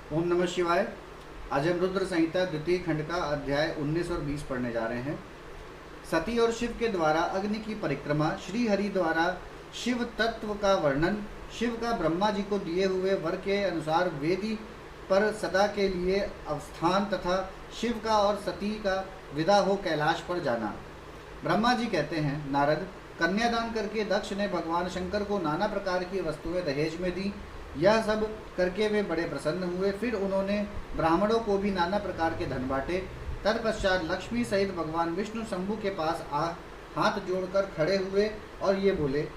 ओम नमः शिवाय। आज हम रुद्र संहिता द्वितीय खंड का अध्याय 19 और 20 पढ़ने जा रहे हैं। सती और शिव के द्वारा अग्नि की परिक्रमा, श्री हरि द्वारा शिव तत्व का वर्णन, शिव का ब्रह्मा जी को दिए हुए वर के अनुसार वेदी पर सदा के लिए अवस्थान तथा शिव का और सती का विदा हो कैलाश पर जाना। ब्रह्मा जी कहते हैं, नारद, कन्यादान करके दक्ष ने भगवान शंकर को नाना प्रकार की वस्तुएं दहेज में दी। यह सब करके वे बड़े प्रसन्न हुए। फिर उन्होंने ब्राह्मणों को भी नाना प्रकार के धन बांटे। तत्पश्चात लक्ष्मी सहित भगवान विष्णु शंभु के पास हाथ जोड़कर खड़े हुए और ये बोले,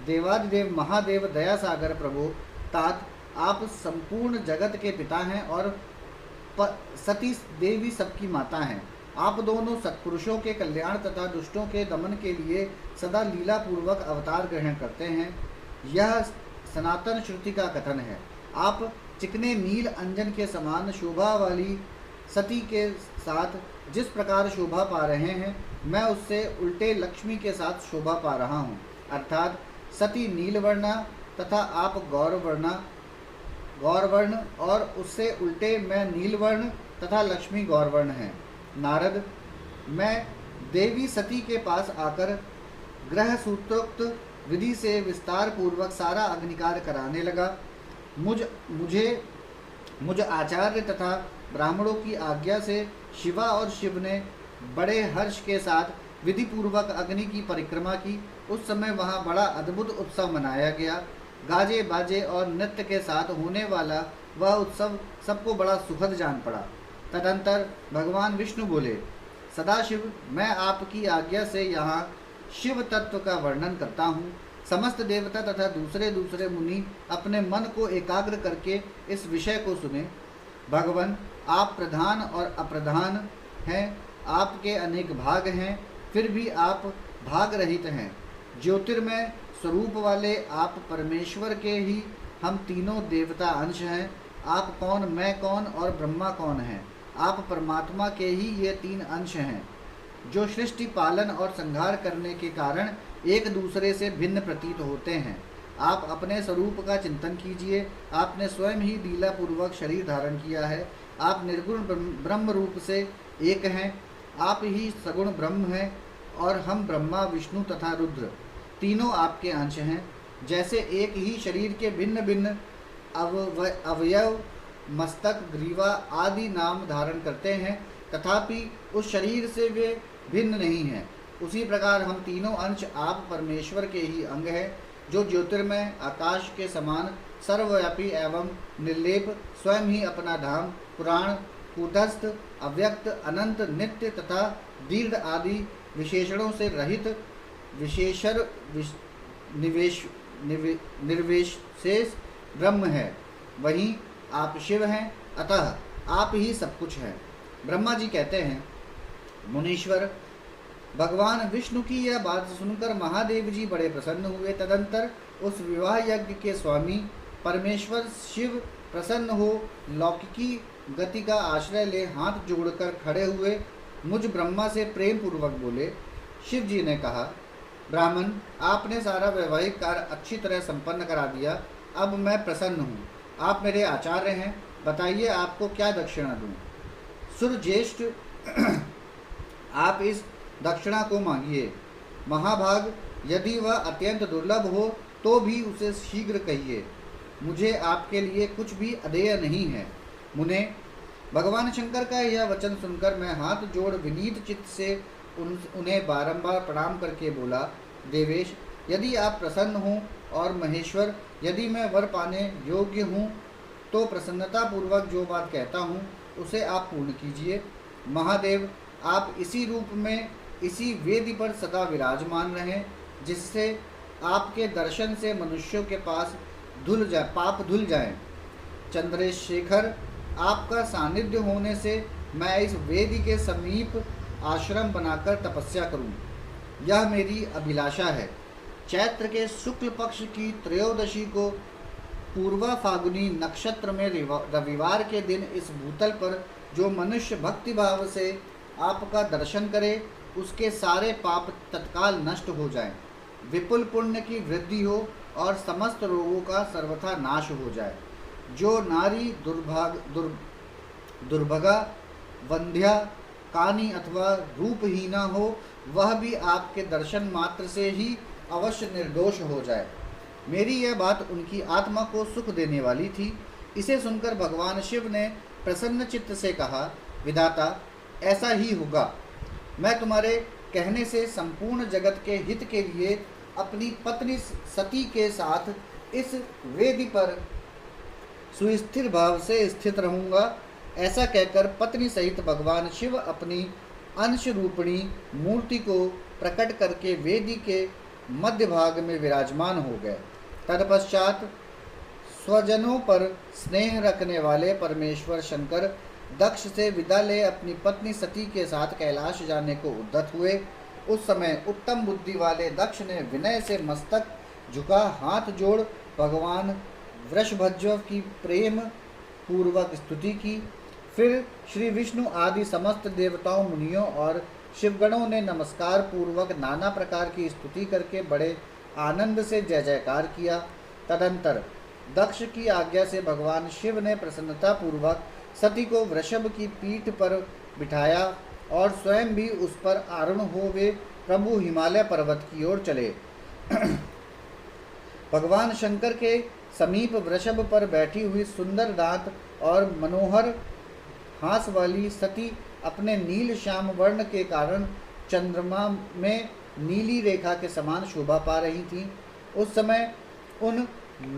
देवादिदेव महादेव दया सागर प्रभु, तात आप संपूर्ण जगत के पिता हैं और सती देवी सबकी माता हैं। आप दोनों सत्पुरुषों के कल्याण तथा दुष्टों के दमन के लिए सदा लीला पूर्वक अवतार ग्रहण करते हैं। यह सनातन श्रुति का कथन है। आप चिकने नील अंजन के समान शोभा वाली सती के साथ जिस प्रकार शोभा पा रहे हैं, मैं उससे उल्टे लक्ष्मी के साथ शोभा पा रहा हूँ। अर्थात सती नीलवर्णा तथा आप गौरवर्ण और उससे उल्टे मैं नीलवर्ण तथा लक्ष्मी गौरवर्ण हैं। नारद, मैं देवी सती के पास आकर ग्रह सूत्रोक्त विधि से विस्तार पूर्वक सारा अग्निकार कराने लगा। मुझ आचार्य तथा ब्राह्मणों की आज्ञा से शिवा और शिव ने बड़े हर्ष के साथ विधि पूर्वक अग्नि की परिक्रमा की। उस समय वहाँ बड़ा अद्भुत उत्सव मनाया गया। गाजे बाजे और नृत्य के साथ होने वाला वह उत्सव सबको बड़ा सुखद जान पड़ा। तदंतर भगवान विष्णु बोले, सदाशिव, मैं आपकी आज्ञा से यहाँ शिव तत्व का वर्णन करता हूँ। समस्त देवता तथा दूसरे दूसरे मुनि अपने मन को एकाग्र करके इस विषय को सुने। भगवान, आप प्रधान और अप्रधान हैं, आपके अनेक भाग हैं, फिर भी आप भाग रहित हैं। ज्योतिर्मय स्वरूप वाले आप परमेश्वर के ही हम तीनों देवता अंश हैं। आप कौन, मैं कौन और ब्रह्मा कौन हैं? आप परमात्मा के ही ये तीन अंश हैं, जो सृष्टि पालन और संहार करने के कारण एक दूसरे से भिन्न प्रतीत होते हैं। आप अपने स्वरूप का चिंतन कीजिए। आपने स्वयं ही लीला पूर्वक शरीर धारण किया है। आप निर्गुण ब्रह्म रूप से एक हैं। आप ही सगुण ब्रह्म हैं और हम ब्रह्मा, विष्णु तथा रुद्र तीनों आपके अंश हैं। जैसे एक ही शरीर के भिन्न भिन्न अवयव मस्तक, ग्रीवा आदि नाम धारण करते हैं, तथापि उस शरीर से वे भिन्न नहीं हैं, उसी प्रकार हम तीनों अंश आप परमेश्वर के ही अंग हैं, जो ज्योतिर्मय आकाश के समान सर्वव्यापी एवं निर्लेप स्वयं ही अपना धाम, पुराण, कूटस्थ, अव्यक्त, अनंत, नित्य तथा दीर्घ आदि विशेषणों से रहित विशेषर निर्विशेष ब्रह्म है। वहीं आप शिव हैं, अतः आप ही सब कुछ हैं। ब्रह्मा जी कहते हैं, मुनीश्वर, भगवान विष्णु की यह बात सुनकर महादेव जी बड़े प्रसन्न हुए। तदंतर उस विवाह यज्ञ के स्वामी परमेश्वर शिव प्रसन्न हो लौकिकी गति का आश्रय ले हाथ जोड़कर खड़े हुए मुझ ब्रह्मा से प्रेम पूर्वक बोले। शिव जी ने कहा, ब्राह्मण, आपने सारा वैवाहिक कार्य अच्छी तरह संपन्न करा दिया। अब मैं प्रसन्न हूँ। आप मेरे आचार्य हैं, बताइए आपको क्या दक्षिणा दूँ? सुरज्येष्ठ, आप इस दक्षिणा को मांगिए। महाभाग, यदि वह अत्यंत दुर्लभ हो तो भी उसे शीघ्र कहिए। मुझे आपके लिए कुछ भी अदेय नहीं है। मुने, भगवान शंकर का यह वचन सुनकर मैं हाथ जोड़ विनीत चित्त से उन्हें बारंबार प्रणाम करके बोला, देवेश, यदि आप प्रसन्न हों और महेश्वर, यदि मैं वर पाने योग्य हूँ तो प्रसन्नता पूर्वक जो बात कहता हूँ उसे आप पूर्ण कीजिए। महादेव, आप इसी रूप में इसी वेदी पर सदा विराजमान रहें, जिससे आपके दर्शन से मनुष्यों के पास पाप धुल जाएं। चंद्रशेखर, आपका सानिध्य होने से मैं इस वेदी के समीप आश्रम बनाकर तपस्या करूं, यह मेरी अभिलाषा है। चैत्र के शुक्ल पक्ष की त्रयोदशी को पूर्वा फागुनी नक्षत्र में रविवार के दिन इस भूतल पर जो मनुष्य भक्ति भाव से आपका दर्शन करे, उसके सारे पाप तत्काल नष्ट हो जाएं, विपुल पुण्य की वृद्धि हो और समस्त रोगों का सर्वथा नाश हो जाए। जो नारी दुर्भगा, वंध्या, कानी अथवा रूपहीना हो, वह भी आपके दर्शन मात्र से ही अवश्य निर्दोष हो जाए। मेरी यह बात उनकी आत्मा को सुख देने वाली थी। इसे सुनकर भगवान शिव ने प्रसन्न चित्त से कहा, विधाता, ऐसा ही होगा। मैं तुम्हारे कहने से संपूर्ण जगत के हित के लिए अपनी पत्नी सती के साथ इस वेदी पर सुस्थिर भाव से स्थित रहूंगा। ऐसा कहकर पत्नी सहित भगवान शिव अपनी अंश रूपिणी मूर्ति को प्रकट करके वेदी के मध्य भाग में विराजमान हो गए। तत्पश्चात स्वजनों पर स्नेह रखने वाले परमेश्वर शंकर दक्ष से विदा ले अपनी पत्नी सती के साथ कैलाश जाने को उद्यत हुए। उस समय उत्तम बुद्धि वाले दक्ष ने विनय से मस्तक झुका हाथ जोड़ भगवान वृषभध्वज की प्रेम पूर्वक स्तुति की। फिर श्री विष्णु आदि समस्त देवताओं, मुनियों और शिवगणों ने नमस्कार पूर्वक नाना प्रकार की स्तुति करके बड़े आनंद से जय जयकार किया। तदंतर दक्ष की आज्ञा से भगवान शिव ने प्रसन्नता पूर्वक सती को वृषभ की पीठ पर बिठाया और स्वयं भी उस पर आरूढ़ हो वे प्रभु हिमालय पर्वत की ओर चले। भगवान शंकर के समीप वृषभ पर बैठी हुई सुंदर दांत और मनोहर हास वाली सती अपने नील श्याम वर्ण के कारण चंद्रमा में नीली रेखा के समान शोभा पा रही थीं। उस समय उन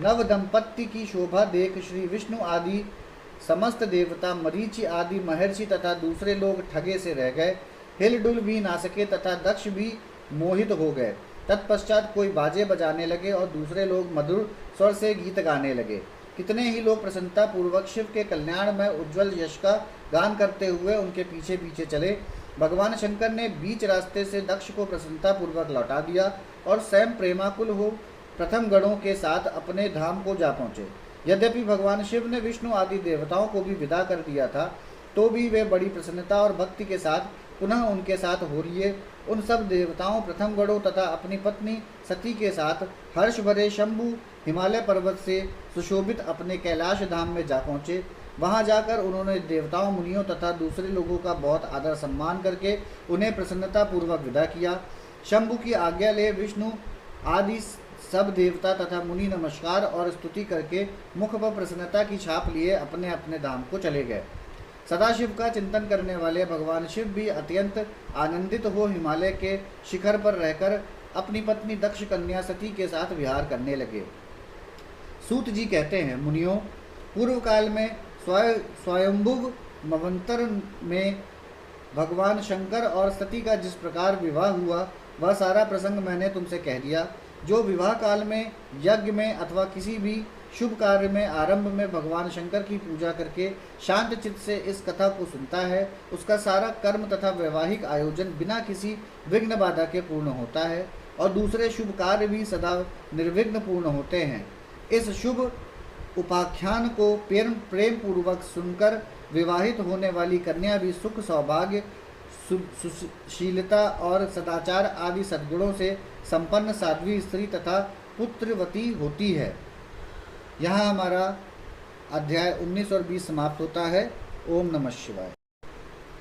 नव दंपत्ति की शोभा देख श्री विष्णु आदि समस्त देवता, मरीचि आदि महर्षि तथा दूसरे लोग ठगे से रह गए, हिलडुल भी ना सके तथा दक्ष भी मोहित हो गए। तत्पश्चात कोई बाजे बजाने लगे और दूसरे लोग मधुर स्वर से गीत गाने लगे। कितने ही लोग प्रसन्नता पूर्वक शिव के कल्याण में उज्ज्वल यश का गान करते हुए उनके पीछे पीछे चले। भगवान शंकर ने बीच रास्ते से दक्ष को प्रसन्नता पूर्वक लौटा दिया और स्वयं प्रेमाकुल हो प्रथम गणों के साथ अपने धाम को जा पहुँचे। यद्यपि भगवान शिव ने विष्णु आदि देवताओं को भी विदा कर दिया था, तो भी वे बड़ी प्रसन्नता और भक्ति के साथ पुनः उनके साथ हो लिए। उन सब देवताओं, प्रथम गणों तथा अपनी पत्नी सती के साथ हर्ष भरे शंभु हिमालय पर्वत से सुशोभित अपने कैलाश धाम में जा पहुँचे। वहां जाकर उन्होंने देवताओं, मुनियों तथा दूसरे लोगों का बहुत आदर सम्मान करके उन्हें प्रसन्नता पूर्वक विदा किया। शंभु की आज्ञा ले विष्णु आदि सब देवता तथा मुनि नमस्कार और स्तुति करके मुख पर प्रसन्नता की छाप लिए अपने अपने धाम को चले गए। सदाशिव का चिंतन करने वाले भगवान शिव भी अत्यंत आनंदित हो हिमालय के शिखर पर रहकर अपनी पत्नी दक्ष कन्या सती के साथ विहार करने लगे। सूत जी कहते हैं, मुनियों, पूर्व काल में स्वयंभुव मवंतर में भगवान शंकर और सती का जिस प्रकार विवाह हुआ वह सारा प्रसंग मैंने तुमसे कह दिया। जो विवाह काल में, यज्ञ में अथवा किसी भी शुभ कार्य में आरंभ में भगवान शंकर की पूजा करके शांत चित्त से इस कथा को सुनता है, उसका सारा कर्म तथा वैवाहिक आयोजन बिना किसी विघ्न बाधा के पूर्ण होता है और दूसरे शुभ कार्य भी सदा निर्विघ्न पूर्ण होते हैं। इस शुभ उपाख्यान को प्रेम पूर्वक सुनकर विवाहित होने वाली कन्या भी सुख, सौभाग्य, सुशीलता और सदाचार आदि सद्गुणों से संपन्न साध्वी स्त्री तथा पुत्रवती होती है। यहाँ हमारा अध्याय 19 और 20 समाप्त होता है। ओम नमः शिवाय।